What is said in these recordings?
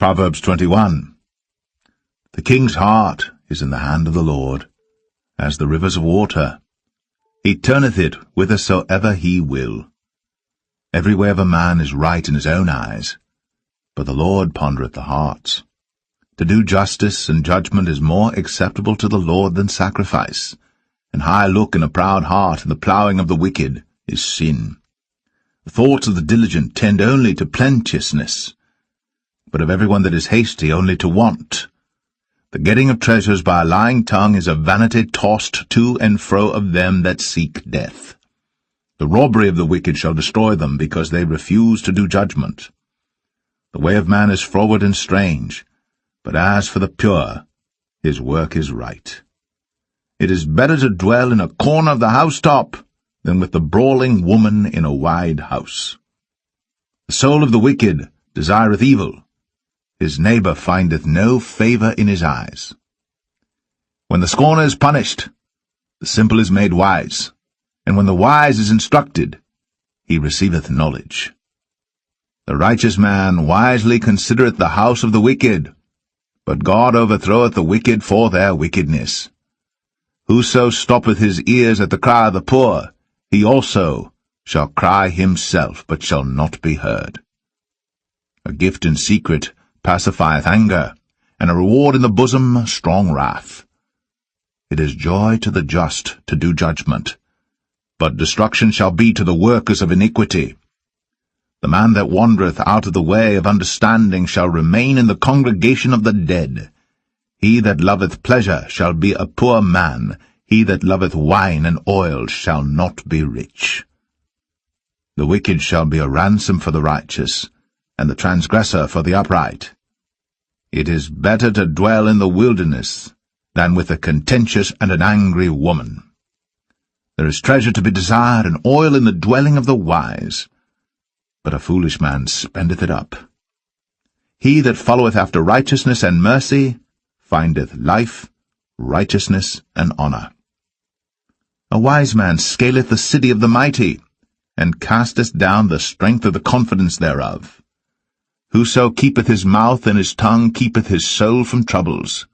Proverbs 21. The king's heart is in the hand of the Lord, as the rivers of water. He turneth it whithersoever he will. Every way of a man is right in his own eyes, but the Lord pondereth the hearts. To do justice and judgment is more acceptable to the Lord than sacrifice, and high look and a proud heart and the ploughing of the wicked is sin. The thoughts of the diligent tend only to plenteousness, but of every one that is hasty only to want. The getting of treasures by a lying tongue is a vanity tossed to and fro of them that seek death. The robbery of the wicked shall destroy them, because they refuse to do judgment. The way of man is froward and strange, but as for the pure, his work is right. It is better to dwell in a corner of the housetop than with the brawling woman in a wide house. The soul of the wicked desireth evil. His neighbor findeth no favor in his eyes. When the scorner is punished, the simple is made wise, and when the wise is instructed, he receiveth knowledge. The righteous man wisely considereth the house of the wicked, but God overthroweth the wicked for their wickedness. Whoso stoppeth his ears at the cry of the poor, he also shall cry himself, but shall not be heard. A gift in secret pacifieth anger, and a reward in the bosom strong wrath. It is joy to the just to do judgment, but destruction shall be to the workers of iniquity. The man that wandereth out of the way of understanding shall remain in the congregation of the dead. He that loveth pleasure shall be a poor man. He that loveth wine and oil shall not be rich. The wicked shall be a ransom for the righteous, and the transgressor for the upright. It is better to dwell in the wilderness than with a contentious and an angry woman. There is treasure to be desired and oil in the dwelling of the wise, but a foolish man spendeth it up. He that followeth after righteousness and mercy findeth life, righteousness, and honour. A wise man scaleth the city of the mighty, and casteth down the strength of the confidence thereof. Whoso keepeth his mouth and his tongue keepeth his soul from troubles.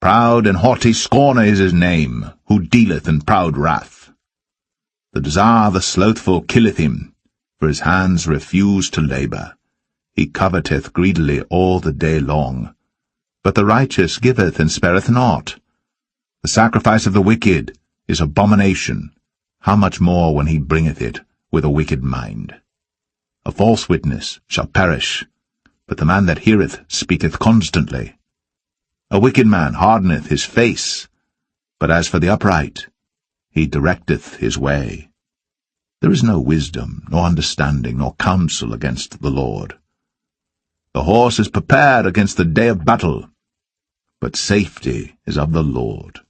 Proud and haughty scorner is his name, who dealeth in proud wrath. The desire of the slothful killeth him, for his hands refuse to labour. He coveteth greedily all the day long. But the righteous giveth and spareth not. The sacrifice of the wicked is abomination. How much more when he bringeth it with a wicked mind? A false witness shall perish, but the man that heareth speaketh constantly. A wicked man hardeneth his face, but as for the upright, he directeth his way. There is no wisdom, nor understanding, nor counsel against the Lord. The horse is prepared against the day of battle, but safety is of the Lord.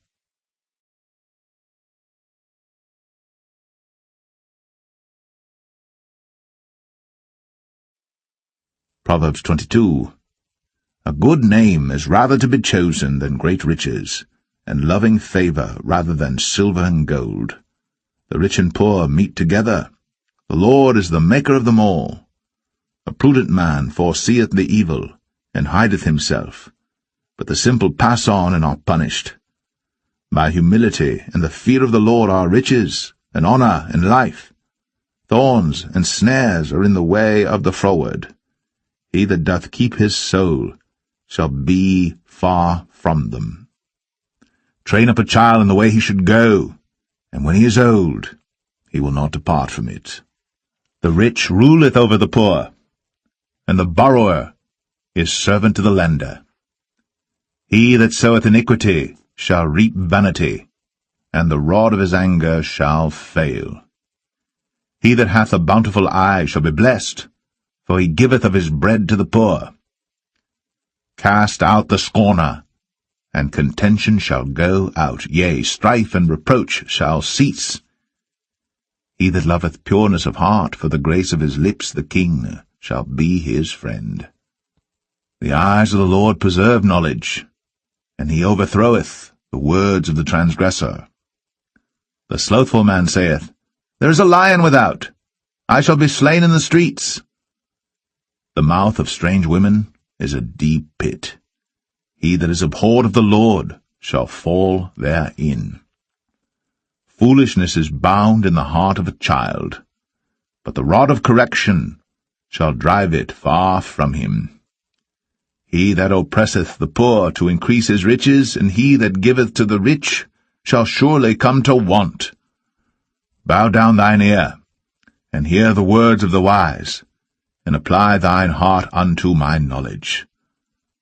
Proverbs 22. A good name is rather to be chosen than great riches, and loving favour rather than silver and gold. The rich and poor meet together. The Lord is the maker of them all. A prudent man foreseeth the evil, and hideth himself, but the simple pass on and are punished. By humility and the fear of the Lord are riches, and honour, and life. Thorns and snares are in the way of the froward. He that doth keep his soul shall be far from them. Train up a child in the way he should go, and when he is old, he will not depart from it. The rich ruleth over the poor, and the borrower is servant to the lender. He that soweth iniquity shall reap vanity, and the rod of his anger shall fail. He that hath a bountiful eye shall be blessed, for he giveth of his bread to the poor. Cast out the scorner, and contention shall go out, yea, strife and reproach shall cease. He that loveth pureness of heart, for the grace of his lips the king shall be his friend. The eyes of the Lord preserve knowledge, and he overthroweth the words of the transgressor. The slothful man saith, There is a lion without. I shall be slain in the streets. The mouth of strange women is a deep pit. He that is abhorred of the Lord shall fall therein. Foolishness is bound in the heart of a child, but the rod of correction shall drive it far from him. He that oppresseth the poor to increase his riches, and he that giveth to the rich shall surely come to want. Bow down thine ear, and hear the words of the wise, and apply thine heart unto my knowledge.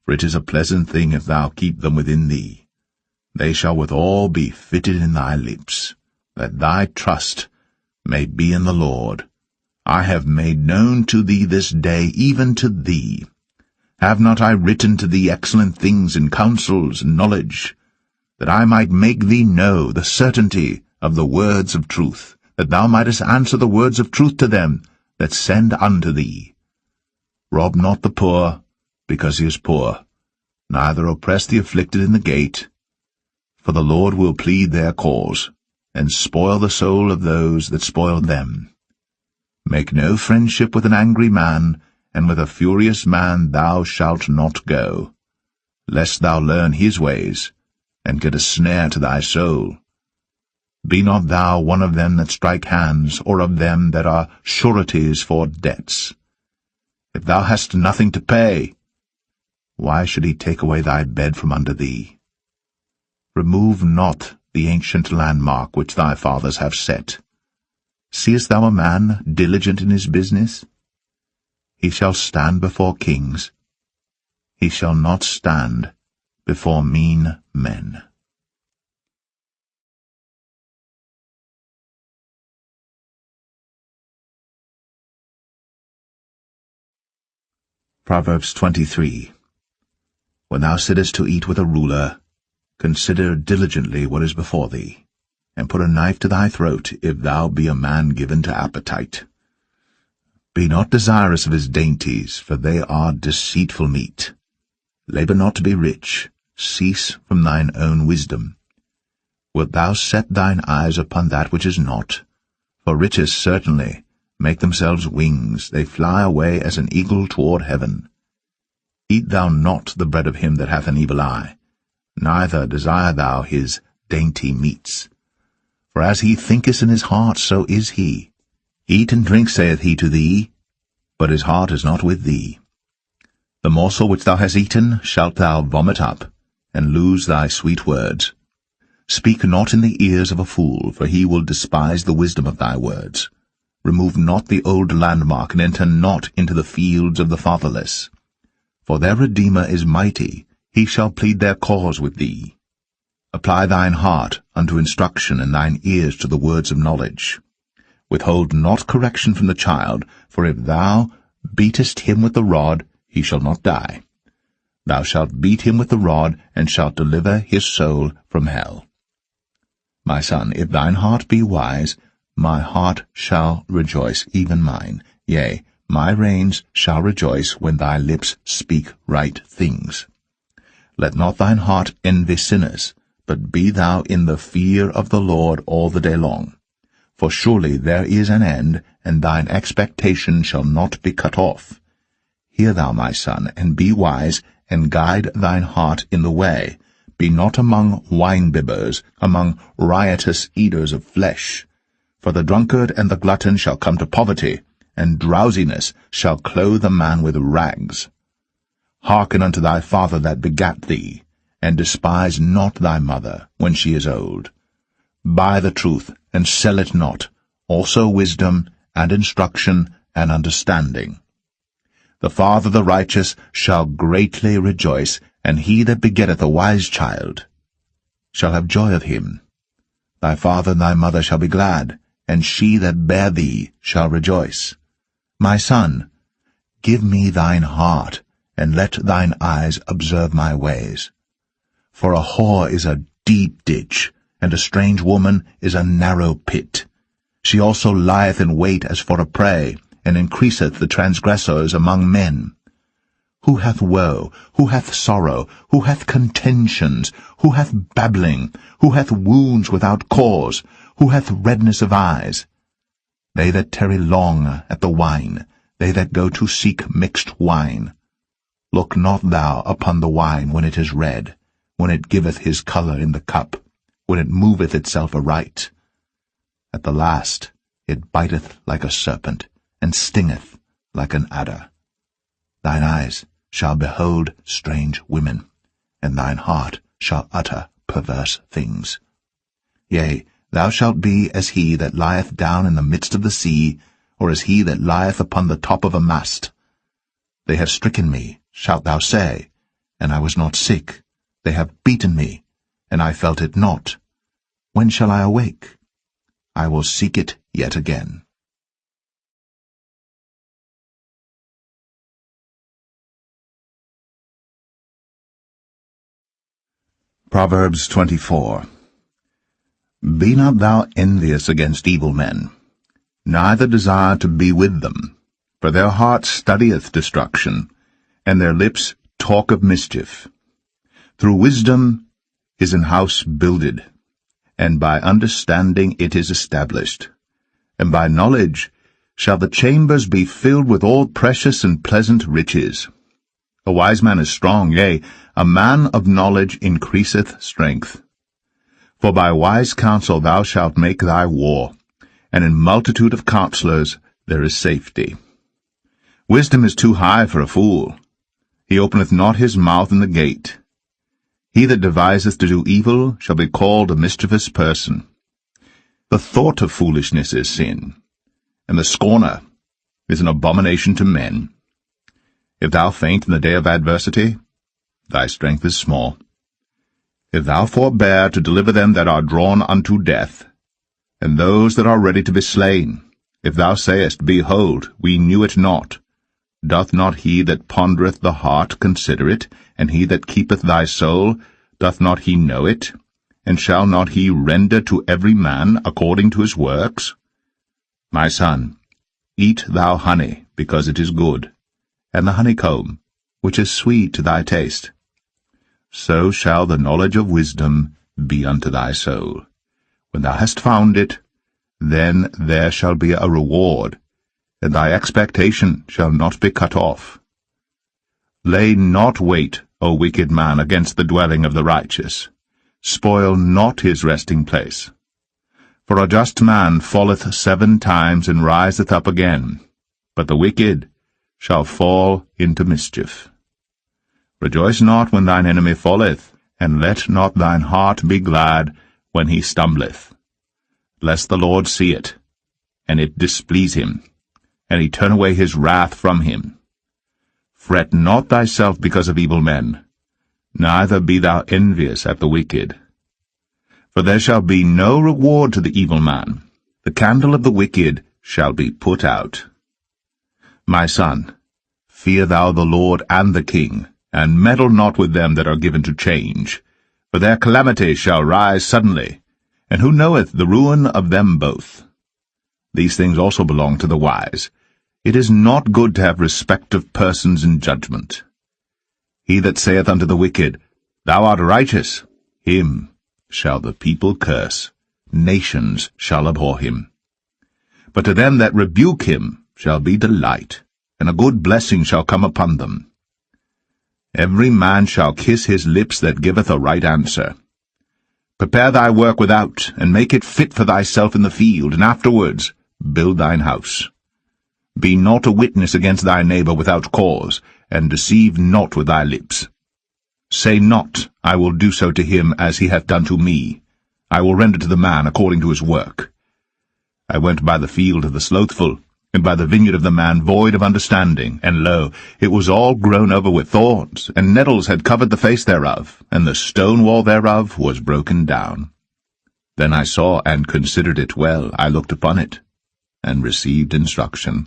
For it is a pleasant thing if thou keep them within thee. They shall withal be fitted in thy lips, that thy trust may be in the Lord. I have made known to thee this day, even to thee. Have not I written to thee excellent things in counsels and knowledge, that I might make thee know the certainty of the words of truth, that thou mightest answer the words of truth to them that send unto thee? Rob not the poor, because he is poor, neither oppress the afflicted in the gate. For the Lord will plead their cause, and spoil the soul of those that spoil them. Make no friendship with an angry man, and with a furious man thou shalt not go, lest thou learn his ways, and get a snare to thy soul. Be not thou one of them that strike hands, or of them that are sureties for debts. If thou hast nothing to pay, why should he take away thy bed from under thee? Remove not the ancient landmark which thy fathers have set. Seest thou a man diligent in his business? He shall stand before kings. He shall not stand before mean men. Proverbs 23. When thou sittest to eat with a ruler, consider diligently what is before thee, and put a knife to thy throat, if thou be a man given to appetite. Be not desirous of his dainties, for they are deceitful meat. Labour not to be rich, cease from thine own wisdom. Wilt thou set thine eyes upon that which is not? For riches certainly make themselves wings, they fly away as an eagle toward heaven. Eat thou not the bread of him that hath an evil eye, neither desire thou his dainty meats. For as he thinketh in his heart, so is he. Eat and drink, saith he to thee, but his heart is not with thee. The morsel which thou hast eaten shalt thou vomit up, and lose thy sweet words. Speak not in the ears of a fool, for he will despise the wisdom of thy words. Remove not the old landmark, and enter not into the fields of the fatherless. For their Redeemer is mighty, he shall plead their cause with thee. Apply thine heart unto instruction, and thine ears to the words of knowledge. Withhold not correction from the child, for if thou beatest him with the rod, he shall not die. Thou shalt beat him with the rod, and shalt deliver his soul from hell. My son, if thine heart be wise, my heart shall rejoice, even mine. Yea, my reins shall rejoice when thy lips speak right things. Let not thine heart envy sinners, but be thou in the fear of the Lord all the day long. For surely there is an end, and thine expectation shall not be cut off. Hear thou, my son, and be wise, and guide thine heart in the way. Be not among wine-bibbers, among riotous eaters of flesh. For the drunkard and the glutton shall come to poverty, and drowsiness shall clothe a man with rags. Hearken unto thy father that begat thee, and despise not thy mother when she is old. Buy the truth, and sell it not, also wisdom, and instruction, and understanding. The father of the righteous shall greatly rejoice, and he that begetteth a wise child shall have joy of him. Thy father and thy mother shall be glad, and she that bare thee shall rejoice. My son, give me thine heart, and let thine eyes observe my ways. For a whore is a deep ditch, and a strange woman is a narrow pit. She also lieth in wait as for a prey, and increaseth the transgressors among men. Who hath woe? Who hath sorrow? Who hath contentions? Who hath babbling? Who hath wounds without cause? Who hath redness of eyes? They that tarry long at the wine, they that go to seek mixed wine. Look not thou upon the wine when it is red, when it giveth his colour in the cup, when it moveth itself aright. At the last it biteth like a serpent, and stingeth like an adder. Thine eyes shall behold strange women, and thine heart shall utter perverse things. Yea, thou shalt be as he that lieth down in the midst of the sea, or as he that lieth upon the top of a mast. They have stricken me, shalt thou say, and I was not sick. They have beaten me, and I felt it not. When shall I awake? I will seek it yet again. Proverbs 24. Be not thou envious against evil men, neither desire to be with them, for their heart studieth destruction, and their lips talk of mischief. Through wisdom is an house builded, and by understanding it is established, and by knowledge shall the chambers be filled with all precious and pleasant riches. A wise man is strong, yea, a man of knowledge increaseth strength. For by wise counsel thou shalt make thy war, and in multitude of counselors there is safety. Wisdom is too high for a fool. He openeth not his mouth in the gate. He that deviseth to do evil shall be called a mischievous person. The thought of foolishness is sin, and the scorner is an abomination to men. If thou faint in the day of adversity, thy strength is small. If thou forbear to deliver them that are drawn unto death, and those that are ready to be slain, if thou sayest, Behold, we knew it not, doth not he that pondereth the heart consider it, and he that keepeth thy soul, doth not he know it? And shall not he render to every man according to his works? My son, eat thou honey, because it is good, and the honeycomb, which is sweet to thy taste. So shall the knowledge of wisdom be unto thy soul. When thou hast found it, then there shall be a reward, and thy expectation shall not be cut off. Lay not wait, O wicked man, against the dwelling of the righteous. Spoil not his resting place. For a just man falleth 7 times and riseth up again, but the wicked shall fall into mischief. Rejoice not when thine enemy falleth, and let not thine heart be glad when he stumbleth, lest the Lord see it, and it displease him, and he turn away his wrath from him. Fret not thyself because of evil men, neither be thou envious at the wicked. For there shall be no reward to the evil man. The candle of the wicked shall be put out. My son, fear thou the Lord and the king, and meddle not with them that are given to change, for their calamity shall rise suddenly, and who knoweth the ruin of them both? These things also belong to the wise. It is not good to have respect of persons in judgment. He that saith unto the wicked, Thou art righteous, him shall the people curse, nations shall abhor him. But to them that rebuke him shall be delight, and a good blessing shall come upon them. Every man shall kiss his lips that giveth a right answer. Prepare thy work without, and make it fit for thyself in the field, and afterwards build thine house. Be not a witness against thy neighbor without cause, and deceive not with thy lips. Say not, I will do so to him as he hath done to me. I will render to the man according to his work. I went by the field of the slothful, and by the vineyard of the man void of understanding, and lo, it was all grown over with thorns, and nettles had covered the face thereof, and the stone wall thereof was broken down. Then I saw and considered it well, I looked upon it, and received instruction.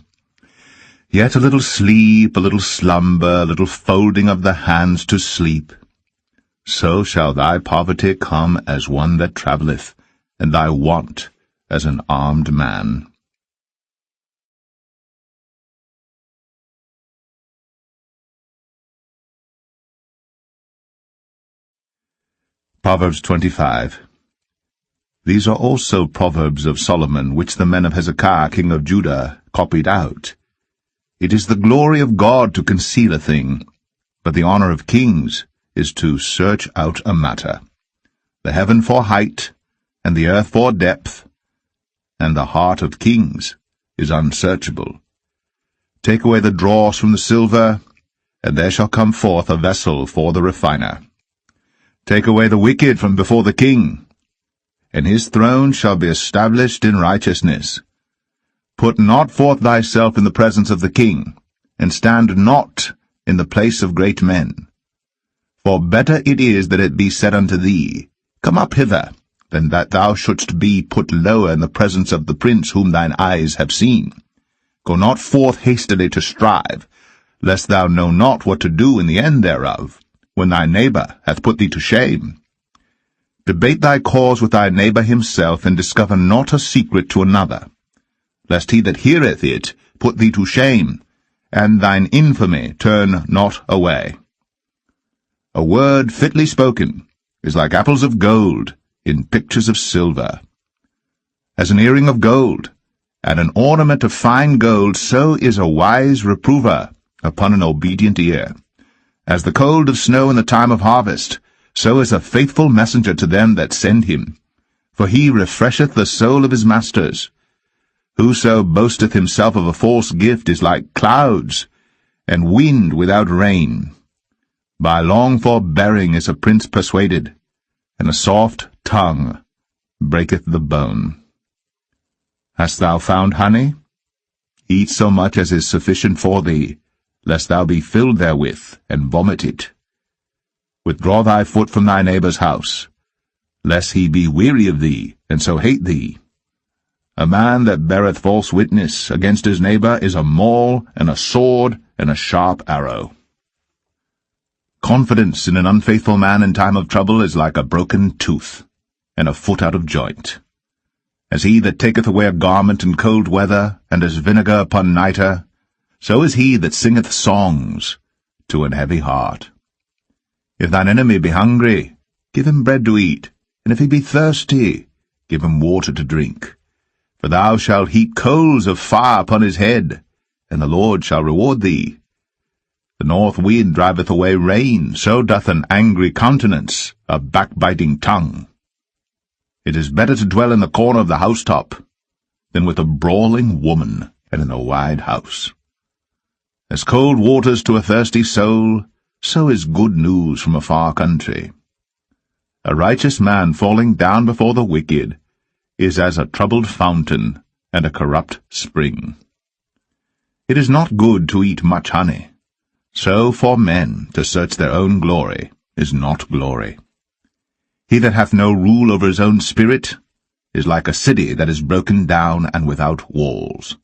Yet a little sleep, a little slumber, a little folding of the hands to sleep. So shall thy poverty come as one that travelleth, and thy want as an armed man. Proverbs 25. These are also proverbs of Solomon, which the men of Hezekiah king of Judah copied out. It is the glory of God to conceal a thing, but the honor of kings is to search out a matter. The heaven for height, and the earth for depth, and the heart of kings is unsearchable. Take away the dross from the silver, and there shall come forth a vessel for the refiner. Take away the wicked from before the king, and his throne shall be established in righteousness. Put not forth thyself in the presence of the king, and stand not in the place of great men. For better it is that it be said unto thee, Come up hither, than that thou shouldst be put lower in the presence of the prince whom thine eyes have seen. Go not forth hastily to strive, lest thou know not what to do in the end thereof, when thy neighbor hath put thee to shame. Debate thy cause with thy neighbor himself, and discover not a secret to another, lest he that heareth it put thee to shame, and thine infamy turn not away. A word fitly spoken is like apples of gold in pictures of silver. As an earring of gold, and an ornament of fine gold, so is a wise reprover upon an obedient ear. As the cold of snow in the time of harvest, so is a faithful messenger to them that send him. For he refresheth the soul of his masters. Whoso boasteth himself of a false gift is like clouds, and wind without rain. By long forbearing is a prince persuaded, and a soft tongue breaketh the bone. Hast thou found honey? Eat so much as is sufficient for thee, lest thou be filled therewith, and vomit it. Withdraw thy foot from thy neighbor's house, lest he be weary of thee, and so hate thee. A man that beareth false witness against his neighbor is a maul, and a sword, and a sharp arrow. Confidence in an unfaithful man in time of trouble is like a broken tooth, and a foot out of joint. As he that taketh away a garment in cold weather, and as vinegar upon nitre, so is he that singeth songs to an heavy heart. If thine enemy be hungry, give him bread to eat, and if he be thirsty, give him water to drink. For thou shalt heap coals of fire upon his head, and the Lord shall reward thee. The north wind driveth away rain, so doth an angry countenance a backbiting tongue. It is better to dwell in the corner of the housetop than with a brawling woman and in a wide house. As cold waters to a thirsty soul, so is good news from a far country. A righteous man falling down before the wicked is as a troubled fountain and a corrupt spring. It is not good to eat much honey, so for men to search their own glory is not glory. He that hath no rule over his own spirit is like a city that is broken down and without walls.